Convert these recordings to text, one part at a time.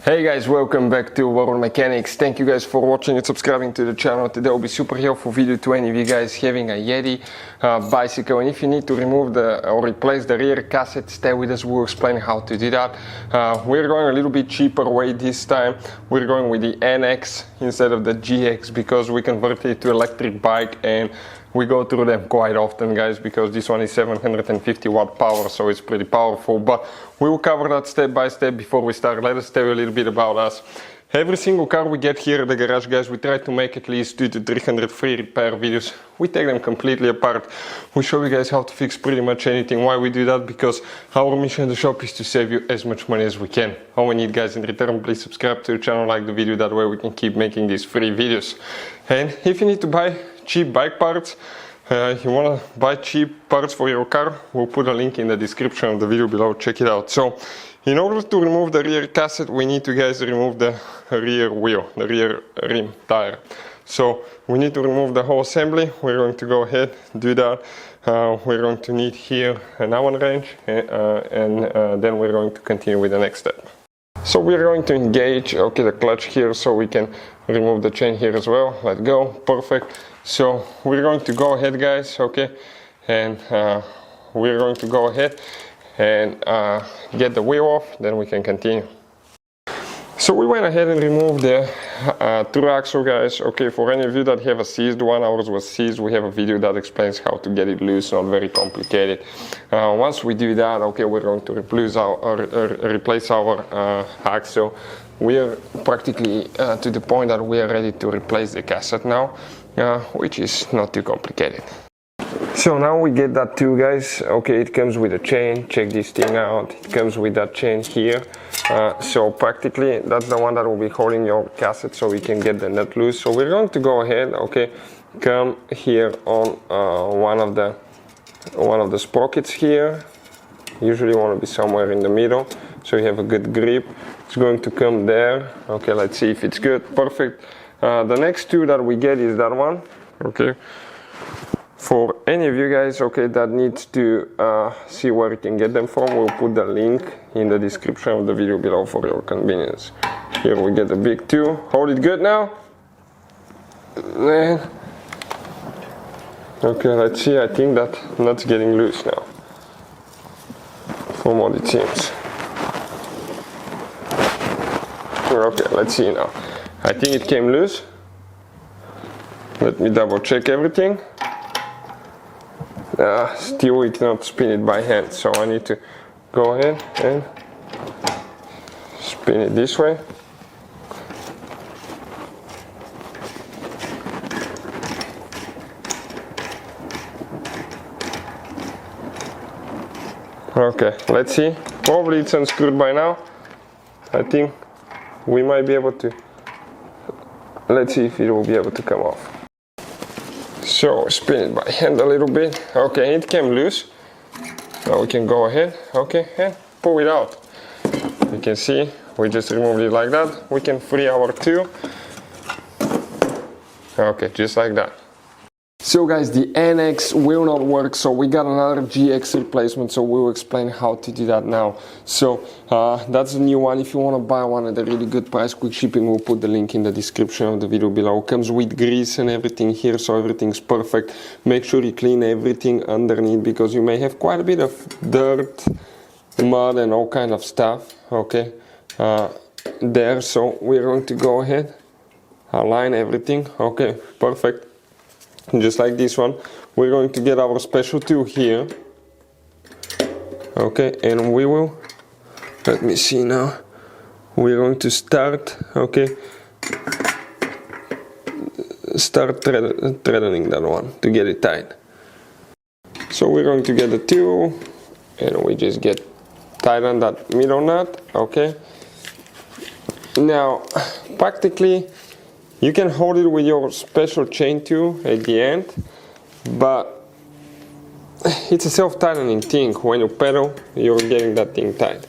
Hey guys, welcome back to World Mechanics. Thank you guys for watching and subscribing to the channel. Today will be super helpful video to any of you guys having a YETI bicycle, and if you need to remove or replace the rear cassette, stay with us. We'll explain how to do that. We're going a little bit cheaper way this time. We're going with the NX instead of the GX because we converted it to electric bike and we go through them quite often, guys, because this one is 750 watt power, so it's pretty powerful. But we will cover that step by step before we start. Let us tell you a little bit about us. Every single car we get here at the garage, guys, we try to make at least 200 to 300 free repair videos. We take them completely apart. We show you guys how to fix pretty much anything. Why we do that? Because our mission in the shop is to save you as much money as we can. All we need, guys, in return, please subscribe to the channel, like the video, that way we can keep making these free videos. And if you need to buy cheap bike parts, you want to buy cheap parts for your car, we'll put a link in the description of the video below. Check it out. So in order to remove the rear cassette, we need to, guys, remove the rear wheel, the rear rim tire. So we need to remove the whole assembly. We're going to go ahead, do that. We're going to need here an Allen wrench, and then we're going to continue with the next step. So we're going to engage, okay, the clutch here, so we can remove the chain here as well. Let go, perfect. So we're going to go ahead, guys, okay, and we're going to go ahead and get the wheel off, then we can continue. So we went ahead and removed the through axle, guys. Okay, for any of you that have a seized one, ours was seized. We have a video that explains how to get it loose, not very complicated. Once we do that, okay, we're going to replace our axle. We are practically to the point that we are ready to replace the cassette now, which is not too complicated. So now we get that too, guys. Okay, it comes with a chain. Check this thing out. It comes with that chain here. So practically that's the one that will be holding your cassette, so we can get the nut loose. So we're going to go ahead, okay, come here on one of the sprockets here. Usually want to be somewhere in the middle, so you have a good grip. It's going to come there. Okay, let's see if it's good. Perfect. The next two that we get is that one. Okay. For any of you guys, okay, that needs to see where you can get them from, we'll put the link in the description of the video below for your convenience. Here we get the big two. Hold it good now. And okay, let's see. I think that nut's getting loose now, from what it seems. Okay, let's see now. I think it came loose. Let me double check everything. Still we cannot spin it by hand, so I need to go ahead and spin it this way. Okay, let's see. Probably it's unscrewed by now. I think we might be able to. Let's see if it will be able to come off. So spin it by hand a little bit. Okay, it came loose. Now we can go ahead, okay, and pull it out. You can see we just removed it like that. We can free our two. Okay, just like that. So guys, the NX will not work, so we got another GX replacement, so we'll explain how to do that now. So that's the new one. If you want to buy one at a really good price, quick shipping, we'll put the link in the description of the video below. Comes with grease and everything here, so everything's perfect. Make sure you clean everything underneath, because you may have quite a bit of dirt, mud and all kind of stuff, okay, there. So we're going to go ahead, align everything, okay, perfect. Just like this one, we're going to get our special tool here, okay, and we will, let me see now, we're going to start, okay, start threading that one to get it tight. So we're going to get the tool and we just get tight on that middle nut, okay. Now practically you can hold it with your special chain tool at the end, but it's a self-tightening thing. When you pedal, you're getting that thing tight.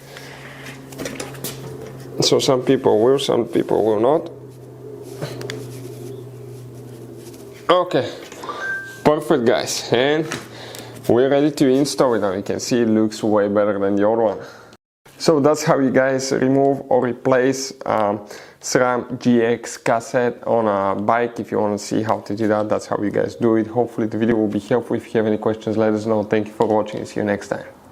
So some people will, some people will not. Okay, perfect, guys, and we're ready to install it now. You can see it looks way better than the old one. So that's how you guys remove or replace SRAM GX cassette on a bike. If you want to see how to do that, that's how you guys do it. Hopefully the video will be helpful. If you have any questions, let us know. Thank you for watching and see you next time.